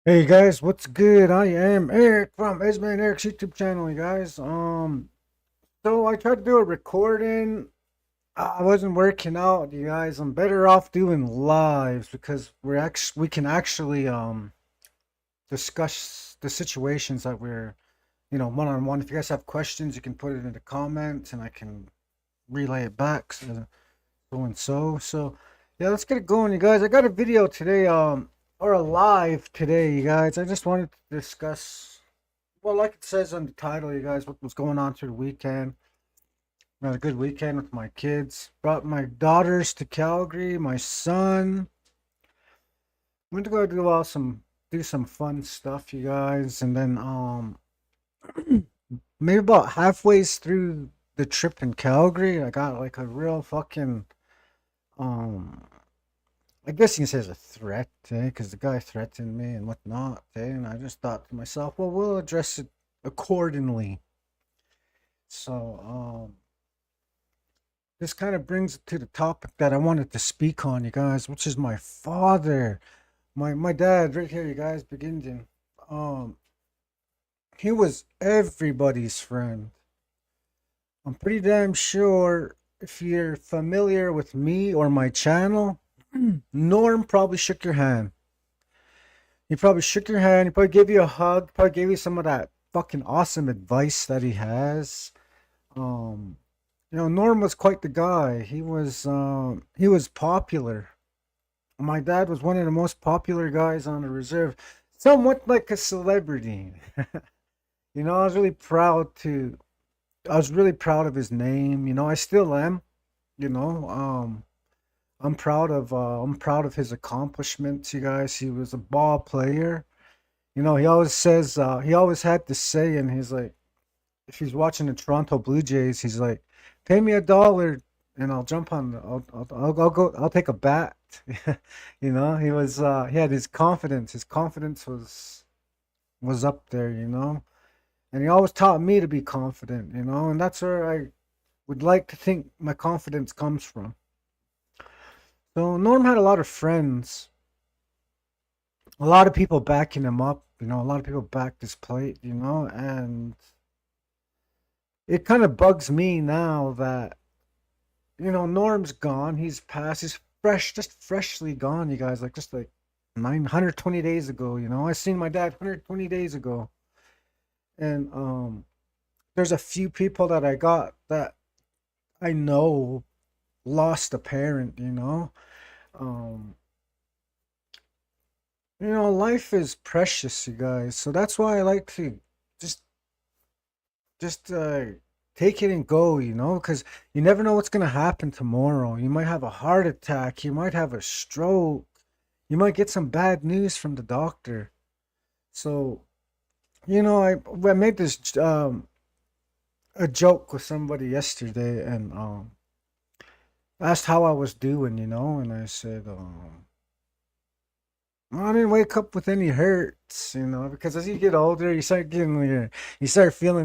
Hey guys, what's good? I am Eric from Esme&Eric's YouTube channel, you guys. So I tried to do a recording. I wasn't working out, you guys. I'm better off doing lives because we can actually discuss the situations that we're, one on one. If you guys have questions, you can put it in the comments and I can relay it back. So and so. So yeah, let's get it going, you guys. I got a video today, or a live today, you guys. I just wanted to discuss, well, like it says on the title, you guys, what was going on through the weekend. I had a good weekend with my kids. Brought my daughters to Calgary, my son. Went to go do some fun stuff, you guys, and then maybe about halfway through the trip in Calgary, I got like a real fucking um I guess you can say it's a threat, eh? Because the guy threatened me and whatnot, eh? And I just thought to myself, well, we'll address it accordingly. So, this kind of brings it to the topic that I wanted to speak on, you guys, which is my father, my dad, right here, you guys, beginning. Um, he was everybody's friend. I'm pretty damn sure if you're familiar with me or my channel, Norm probably shook your hand. He probably shook your hand. He probably gave you a hug. Probably gave you some of that fucking awesome advice that he has. Um, Norm was quite the guy. He was popular. My dad was one of the most popular guys on the reserve, somewhat like a celebrity. I was really proud to. I was really proud of his name. I still am. You know, um, I'm proud of his accomplishments. You guys, he was a ball player. He always says, he always had to say, and he's like, if he's watching the Toronto Blue Jays, he's like, pay me $1 and I'll jump on, I'll go, I'll take a bat. He had his confidence. His confidence was up there, and he always taught me to be confident, and that's where I would like to think my confidence comes from. So Norm had a lot of friends, a lot of people backing him up, a lot of people backed his plate, and it kind of bugs me now that Norm's gone. He's passed. He's fresh, just freshly gone. You guys, like just like 920 days ago. I seen my dad 120 days ago, and there's a few people that I got that I know lost a parent. Um, life is precious, you guys. So that's why I like to just just take it and go, because you never know what's gonna happen tomorrow. You might have a heart attack, you might have a stroke, you might get some bad news from the doctor. So, I made this a joke with somebody yesterday and asked how I was doing, and I said, I didn't wake up with any hurts, because as you get older, you start feeling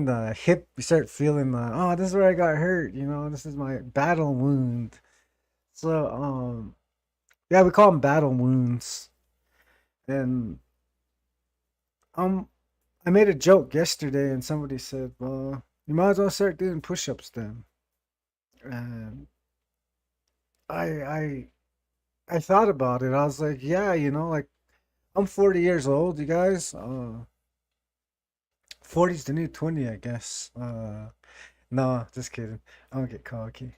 the hip, you start feeling oh, this is where I got hurt, this is my battle wound. So, yeah, we call them battle wounds. And, um, I made a joke yesterday and somebody said, well, you might as well start doing push-ups then. And I, I, I thought about it. I was like, yeah, like I'm 40 years old, you guys. 40's the new 20, I guess. No, just kidding. I don't get cocky.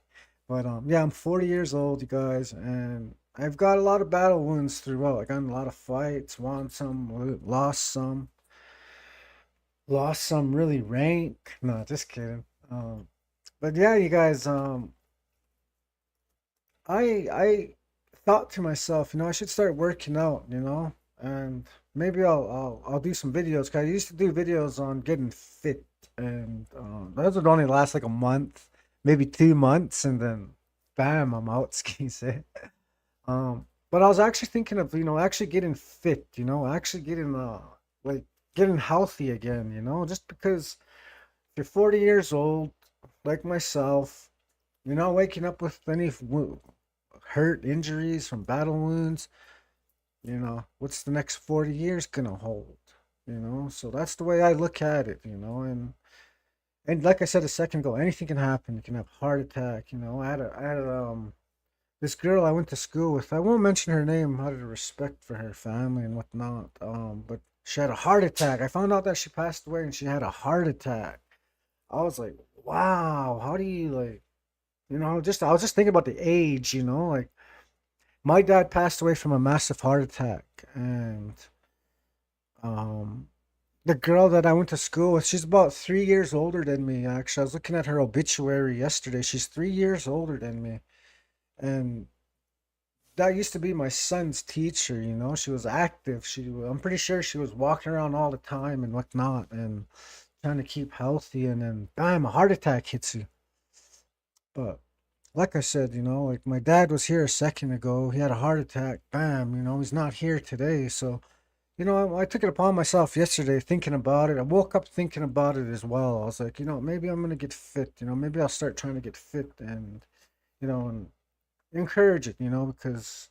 But yeah, I'm 40 years old, you guys, and I've got a lot of battle wounds throughout. I got in a lot of fights, won some, lost some really rank. No, just kidding. But yeah, you guys, I thought to myself, I should start working out, and maybe I'll do some videos. 'Cause I used to do videos on getting fit, and those would only last like a month, maybe 2 months, and then bam, I'm out skis it. But I was actually thinking of actually getting fit, actually getting like getting healthy again, just because if you're 40 years old, like myself, you're not waking up with any hurt injuries from battle wounds. What's the next 40 years gonna hold? So that's the way I look at it, and like I said a second ago, anything can happen. You can have a heart attack. I had this girl I went to school with. I won't mention her name out of respect for her family and whatnot. But she had a heart attack. I found out that she passed away and she had a heart attack. I was like, wow, how do you like, just I was just thinking about the age, like my dad passed away from a massive heart attack, and um the girl that I went to school with, she's about 3 years older than me. Actually, I was looking at her obituary yesterday. She's 3 years older than me, and that used to be my son's teacher. She was active. I'm pretty sure she was walking around all the time and whatnot, and trying to keep healthy. And then, bam, a heart attack hits you. But like I said, like my dad was here a second ago. He had a heart attack. Bam, he's not here today. So, I took it upon myself yesterday thinking about it. I woke up thinking about it as well. I was like, maybe I'm gonna get fit. Maybe I'll start trying to get fit, and encourage it. Because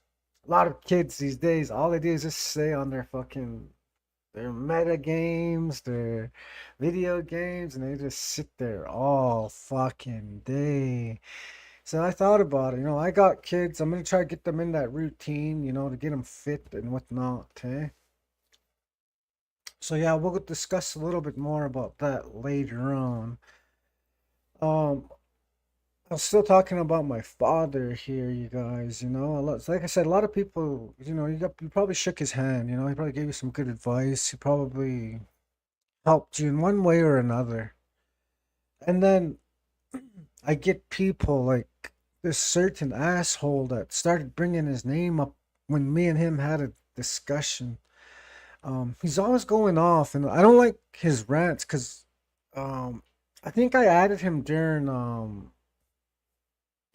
a lot of kids these days, all they do is just stay on their meta games, their video games, and they just sit there all fucking day. So I thought about it. I got kids. I'm gonna try to get them in that routine, to get them fit and whatnot. Eh? So yeah, we'll discuss a little bit more about that later on. Um, I was still talking about my father here, you guys. Like I said, a lot of people, you probably shook his hand. He probably gave you some good advice. He probably helped you in one way or another. And then I get people like this certain asshole that started bringing his name up when me and him had a discussion. He's always going off, and I don't like his rants because um, I think I added him during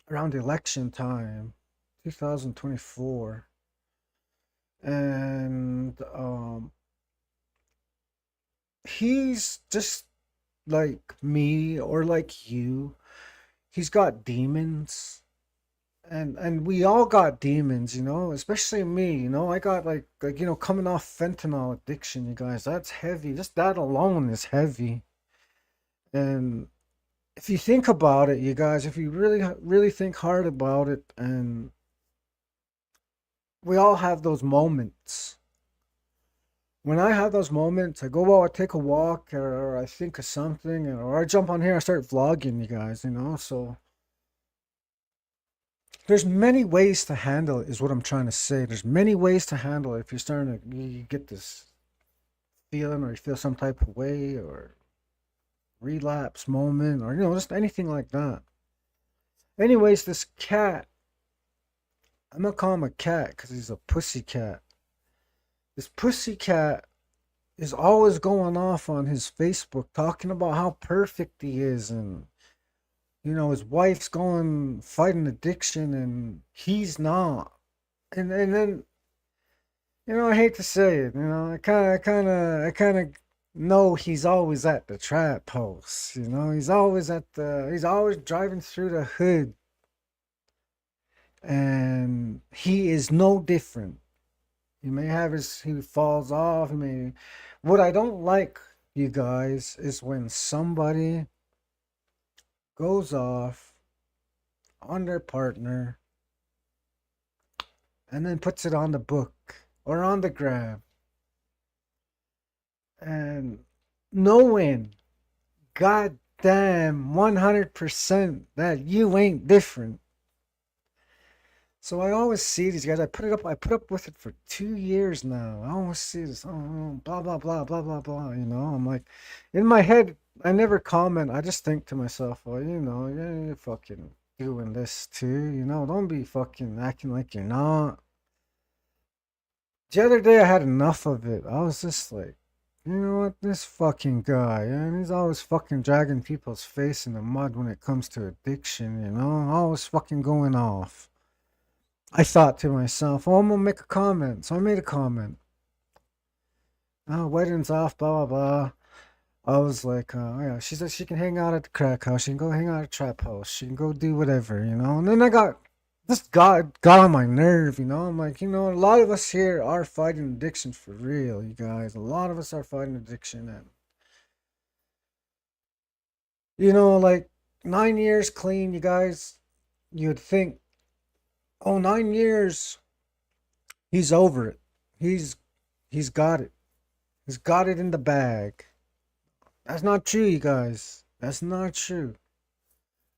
around election time, 2024, and he's just like me or like you. He's got demons, and we all got demons, especially me. I got like coming off fentanyl addiction, you guys. That's heavy. Just that alone is heavy. And if you think about it, you guys, if you really think hard about it, and we all have those moments. When I have those moments, I go out, I take a walk, or I think of something, or I jump on here, I start vlogging, you guys. So there's many ways to handle it, is what I'm trying to say. There's many ways to handle it if you're starting to you get this feeling, or you feel some type of way, or relapse moment, or just anything like that. Anyways, this cat, I'm gonna call him a cat because he's a pussy cat. This pussy cat is always going off on his Facebook talking about how perfect he is, and his wife's going fighting addiction and he's not. And then I hate to say it, I kind of know he's always at the trap house. He's always driving through the hood, and he is no different. He falls off. What I don't like, you guys, is when somebody goes off on their partner and then puts it on the book or on the gram, and knowing goddamn 100% that you ain't different. So I always see these guys. I put up with it for 2 years now. I always see this, blah blah blah blah blah blah. I'm like, in my head, I never comment. I just think to myself, well, you're fucking doing this too. Don't be fucking acting like you're not. The other day, I had enough of it. I was just like, you know what, this fucking guy, and he's always fucking dragging people's face in the mud when it comes to addiction. Always fucking going off. I thought to myself, oh, I'm gonna make a comment. So I made a comment. Oh, wedding's off, blah, blah, blah. I was like, oh, yeah, she said she can hang out at the crack house. She can go hang out at the trap house. She can go do whatever. And then I got Just got on my nerve, you know. I'm like, you know, a lot of us here are fighting addiction for real, you guys. A lot of us are fighting addiction, and you know, like 9 years clean, you guys. You'd think, oh, 9 years, he's over it. He's he's got it. He's got it in the bag. That's not true, you guys. That's not true.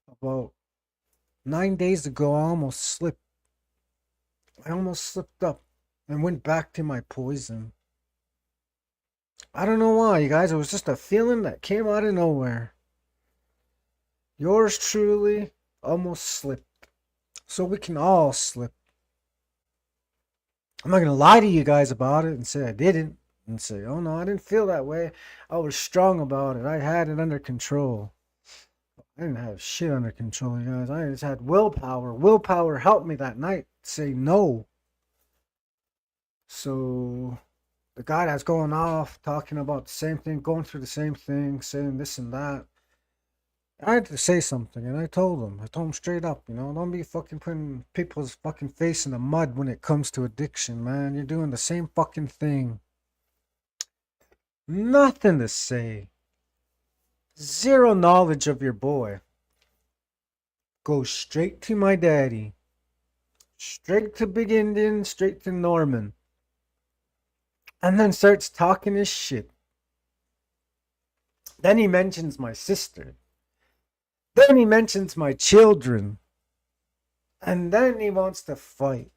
About 9 days ago, I almost slipped up and went back to my poison. I don't know why, you guys. It was just a feeling that came out of nowhere. Yours truly almost slipped. So we can all slip. I'm not going to lie to you guys about it and say I didn't. And say, oh no, I didn't feel that way. I was strong about it. I had it under control. I didn't have shit under control, you guys. I just had willpower. Willpower helped me that night say no. So the guy that's going off, talking about the same thing, going through the same thing, saying this and that, I had to say something, and I told him straight up, you know, don't be fucking putting people's fucking face in the mud when it comes to addiction, man. You're doing the same fucking thing. Nothing to say. Zero knowledge of your boy. Goes straight to my daddy. Straight to Big Indian, straight to Norman. And then starts talking his shit. Then he mentions my sister. Then he mentions my children. And then he wants to fight.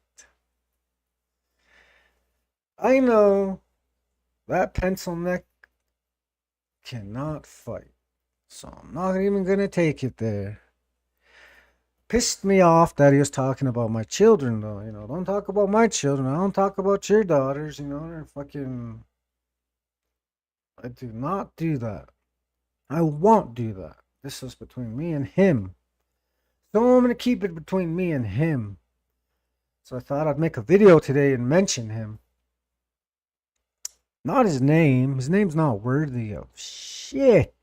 I know that pencil neck cannot fight. So I'm not even going to take it there. Pissed me off that he was talking about my children, though. You know, don't talk about my children. I don't talk about your daughters. You know, they're fucking. I do not do that. I won't do that. This is between me and him. So I'm going to keep it between me and him. So I thought I'd make a video today and mention him. Not his name. His name's not worthy of shit.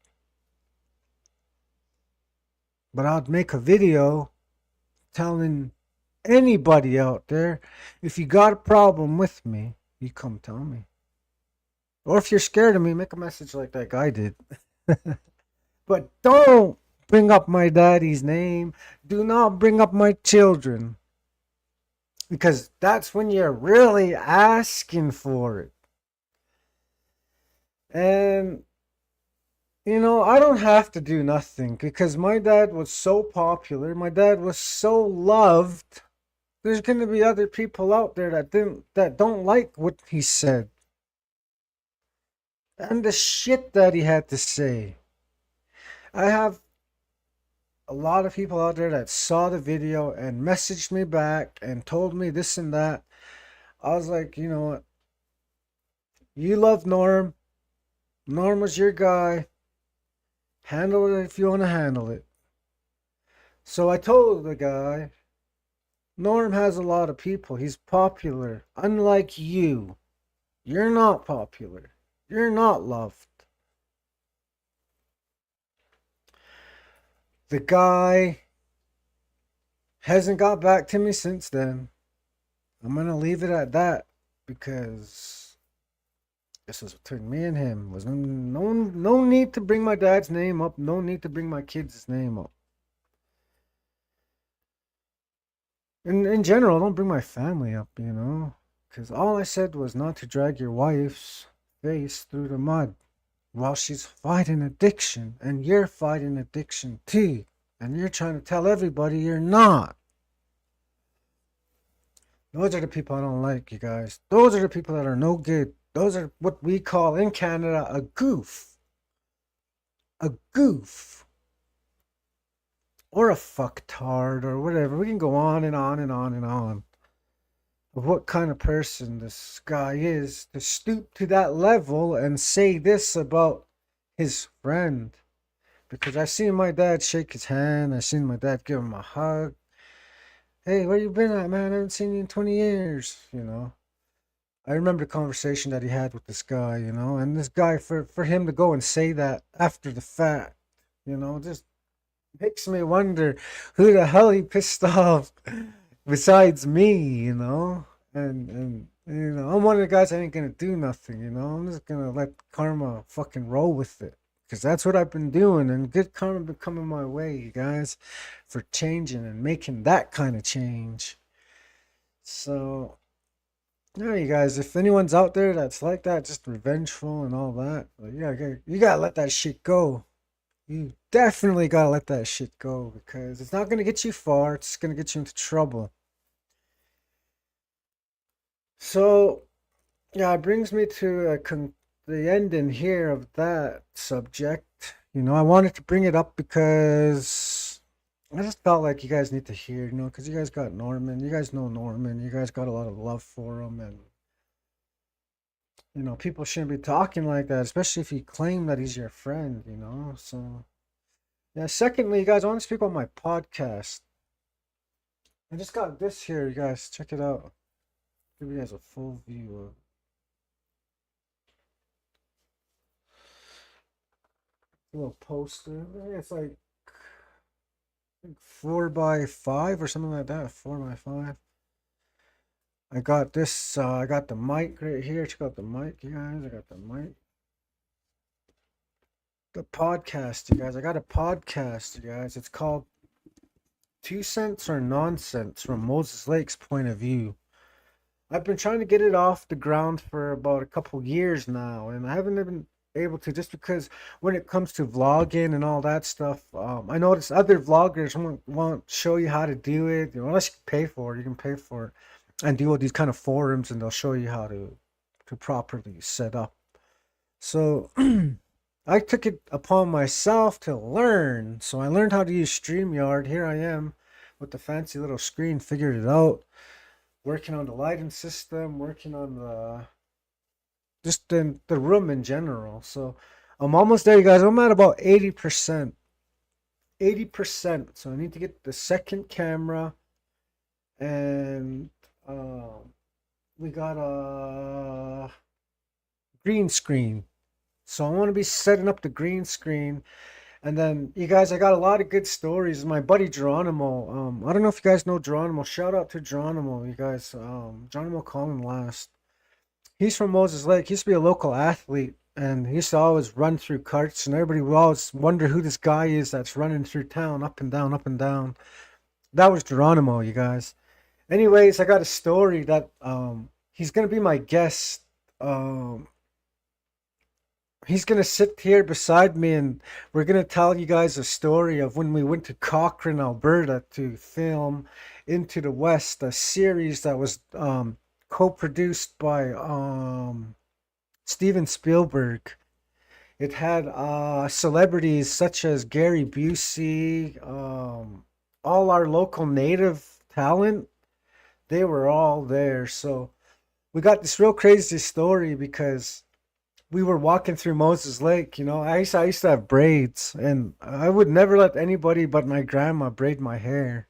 But I'd make a video telling anybody out there, if you got a problem with me, you come tell me. Or if you're scared of me, make a message like that guy did. But don't bring up my daddy's name. Do not bring up my children. Because that's when you're really asking for it. And, you know, I don't have to do nothing because my dad was so popular. My dad was so loved. There's going to be other people out there that don't like what he said. And the shit that he had to say. I have a lot of people out there that saw the video and messaged me back and told me this and that. I was like, you know what? You love Norm. Norm was your guy. Handle it if you want to handle it. So I told the guy, Norm has a lot of people. He's popular. Unlike you. You're not popular. You're not loved. The guy hasn't got back to me since then. I'm going to leave it at that because this was between me and him. Was no need to bring my dad's name up. No need to bring my kids' name up. In general, don't bring my family up, you know. Because all I said was not to drag your wife's face through the mud while she's fighting addiction. And you're fighting addiction too. And you're trying to tell everybody you're not. Those are the people I don't like, you guys. Those are the people that are no good. Those are what we call in Canada a goof. A goof. Or a fucktard or whatever. We can go on and on and on and on. Of what kind of person this guy is to stoop to that level and say this about his friend. Because I seen my dad shake his hand. I seen my dad give him a hug. Hey, where you been at, man? I haven't seen you in 20 years, you know. I remember the conversation that he had with this guy, you know. And this guy, for him to go and say that after the fact, you know, just makes me wonder who the hell he pissed off. besides me, you know. And you know, I'm one of the guys that ain't gonna do nothing, you know. I'm just gonna let karma fucking roll with it. Cause that's what I've been doing, and good karma been coming my way, you guys, for changing and making that kind of change. So yeah, you guys, if anyone's out there that's like that, just revengeful and all that, like, you gotta let that shit go. You definitely gotta let that shit go because it's not gonna get you far. It's gonna get you into trouble. So yeah, it brings me to the ending here of that subject. You know, I wanted to bring it up because I just felt like you guys need to hear, you know, because you guys got Norman. You guys know Norman. You guys got a lot of love for him. And, you know, people shouldn't be talking like that, especially if you claim that he's your friend, you know. So, yeah, secondly, you guys, I want to speak on my podcast. I just got this here, you guys. Check it out. Give you guys a full view of a little poster. It's like 4 by 5 or something like that. 4 by 5. I got this. I got the mic right here. Check out the mic, you guys. I got the mic. The podcast, you guys. I got a podcast, you guys. It's called Two Cents or Nonsense from Moses Lake's point of view. I've been trying to get it off the ground for about a couple years now, and I haven't been able to just because when it comes to vlogging and all that stuff, I notice other vloggers won't show you how to do it. You know, unless you pay for it, you can pay for it and do all these kind of forums, and they'll show you how to properly set up. So I took it upon myself to learn. So I learned how to use StreamYard. Here I am with the fancy little screen, figured it out. Working on the lighting system, working on just the room in general. So I'm almost there, you guys. I'm at about 80%. 80%. So I need to get the second camera, and we got a green screen. So I want to be setting up the green screen. And then, you guys, I got a lot of good stories. My buddy Geronimo, I don't know if you guys know Geronimo. Shout out to Geronimo, you guys. Geronimo Colin Last. He's from Moses Lake. He used to be a local athlete, and he used to always run through carts, and everybody would always wonder who this guy is that's running through town, up and down, up and down. That was Geronimo, you guys. Anyways, I got a story that he's gonna be my guest. He's gonna sit here beside me, and we're gonna tell you guys a story of when we went to Cochrane, Alberta, to film Into the West, a series that was co-produced by Steven Spielberg. It had celebrities such as Gary Busey, all our local native talent. They were all there. So we got this real crazy story because we were walking through Moses Lake. You know, I used to have braids, and I would never let anybody but my grandma braid my hair.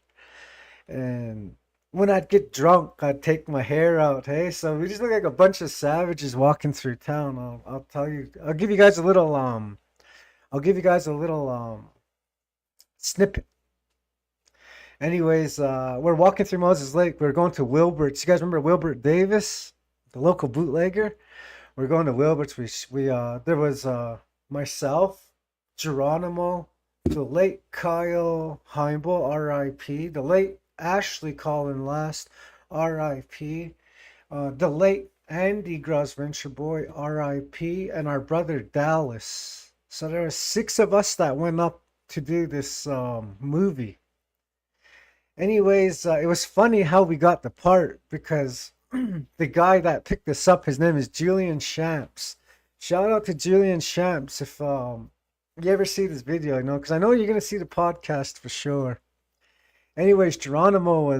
And when I'd get drunk, I'd take my hair out. Hey, so we just look like a bunch of savages walking through town. I'll tell you. I'll give you guys a little I'll give you guys a little snippet. Anyways, we're walking through Moses Lake. We're going to Wilbert's. You guys remember Wilbert Davis, the local bootlegger? We're going to Wilbert's. We there was myself, Geronimo, the late Kyle Heimel, R.I.P. The late Ashley Colin Last, R.I.P. The late Andy Grosventure Boy, R.I.P. And our brother Dallas. So there were 6 of us that went up to do this movie. Anyways, it was funny how we got the part because the guy that picked us up, his name is Julian Shamps. Shout out to Julian Shamps if you ever see this video, you know, because I know you're gonna see the podcast for sure. Anyways, Geronimo. We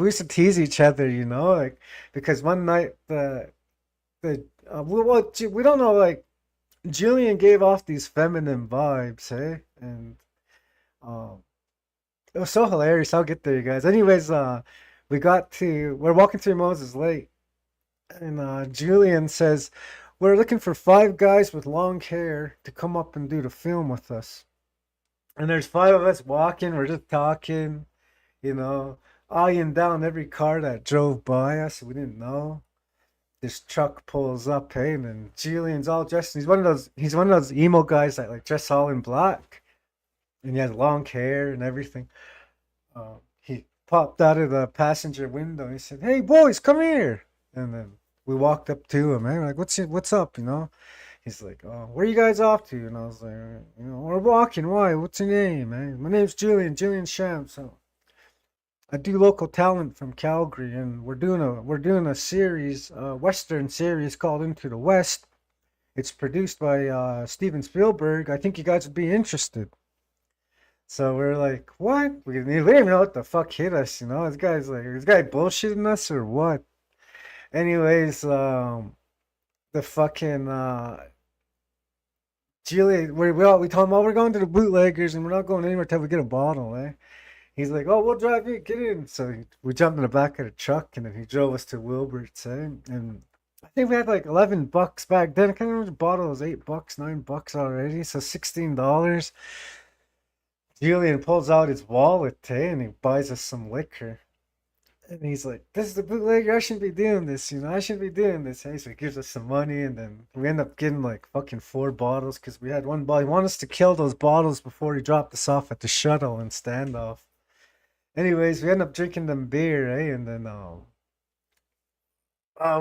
used to tease each other, you know, like because one night we don't know, like Julian gave off these feminine vibes, hey, and um it was so hilarious. I'll get there, you guys. Anyways, we're walking through Moses Lake, and Julian says, "We're looking for 5 guys with long hair to come up and do the film with us." And there's 5 of us walking. We're just talking. you know, eyeing down every car that drove by us. We didn't know. This truck pulls up, hey, and then Julian's all dressed. He's one of those emo guys that like dress all in black, and he has long hair and everything. He popped out of the passenger window. He said, "Hey, boys, come here!" And then we walked up to him. And we're like, what's up?" He's like, "Oh, where you guys off to?" And I was like, "We're walking. Why? What's your name, man?" "My name's Julian Sham." So I do local talent from Calgary, and we're doing a series, a Western series called Into the West. It's produced by Steven Spielberg. I think you guys would be interested. So we're like, what? We didn't even know what the fuck hit us, This guy bullshitting us or what? Anyways, the fucking Julie, we told him, "Oh, we're going to the bootleggers and we're not going anywhere till we get a bottle, eh?" He's like, "Oh, we'll drive you, get in." So we jumped in the back of the truck and then he drove us to Wilbert's, eh? And I think we had like $11 back then. I can't remember the bottle was $8, $9 already, so $16. Julian pulls out his wallet, eh, and he buys us some liquor. And he's like, "This is the bootlegger. I shouldn't be doing this, I shouldn't be doing this." Hey, so he gives us some money, and then we end up getting like fucking 4 bottles because we had one bottle. He wanted us to kill those bottles before he dropped us off at the shuttle and standoff. Anyways, we end up drinking them beer, eh? And then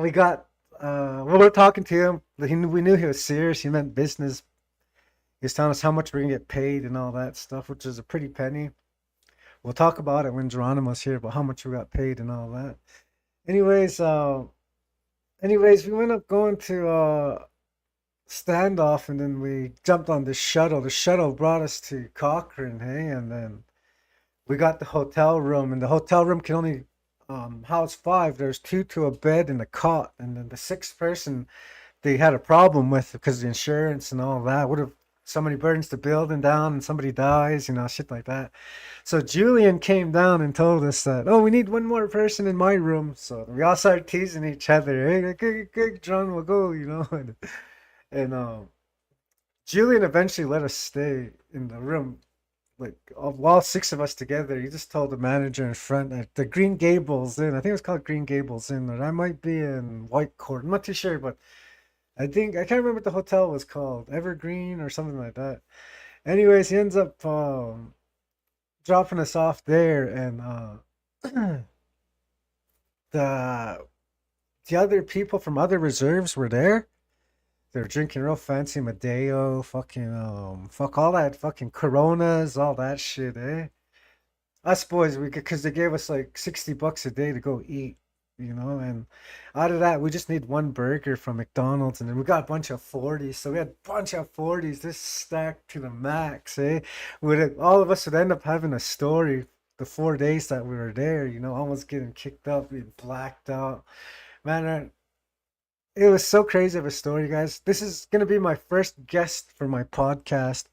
we got we were talking to him. We knew he was serious. He meant business. He was telling us how much we're gonna get paid and all that stuff, which is a pretty penny. We'll talk about it when Geronimo's here about how much we got paid and all that. Anyways, we went up going to standoff, and then we jumped on the shuttle. The shuttle brought us to Cochrane, hey, and then we got the hotel room, and the hotel room can only house 5. There's 2 to a bed and a cot, and then the 6th person they had a problem with because of the insurance and all that. What if somebody burns the building down and somebody dies, shit like that. So Julian came down and told us that, "Oh, we need one more person in my room." So we all started teasing each other. "Hey, good, John, we'll go, and Julian eventually let us stay in the room, like all 6 of us together. He just told the manager in front at the Green Gables Inn. I think it was called Green Gables Inn, or I might be in White Court. I'm not too sure, but I can't remember what the hotel was called, Evergreen or something like that. Anyways, he ends up dropping us off there, and the the other people from other reserves were there. They were drinking real fancy Madeo, fucking fuck all that fucking Coronas, all that shit, eh? Us boys, because they gave us like $60 a day to go eat, and out of that we just need one burger from McDonald's, and then we got a bunch of 40s. So we had a bunch of 40s, this stacked to the max, eh? All of us would end up having a story the 4 days that we were there, almost getting kicked up, being blacked out. Man, it was so crazy of a story, guys. This is gonna be my first guest for my podcast.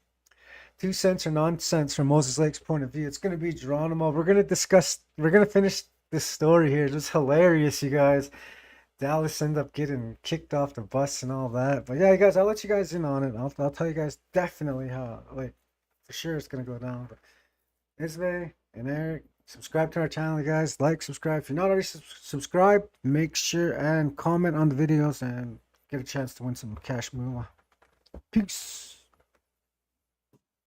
2 cents or nonsense from Moses Lake's point of view. It's gonna be Geronimo. We're gonna finish this story here. It's just hilarious, you guys. Dallas ended up getting kicked off the bus and all that. But yeah, you guys, I'll let you guys in on it. I'll tell you guys definitely how, like, for sure it's gonna go down. But Esme and Eric, subscribe to our channel, you guys. Like, subscribe. If you're not already subscribed, make sure and comment on the videos and get a chance to win some cash moolah. Peace.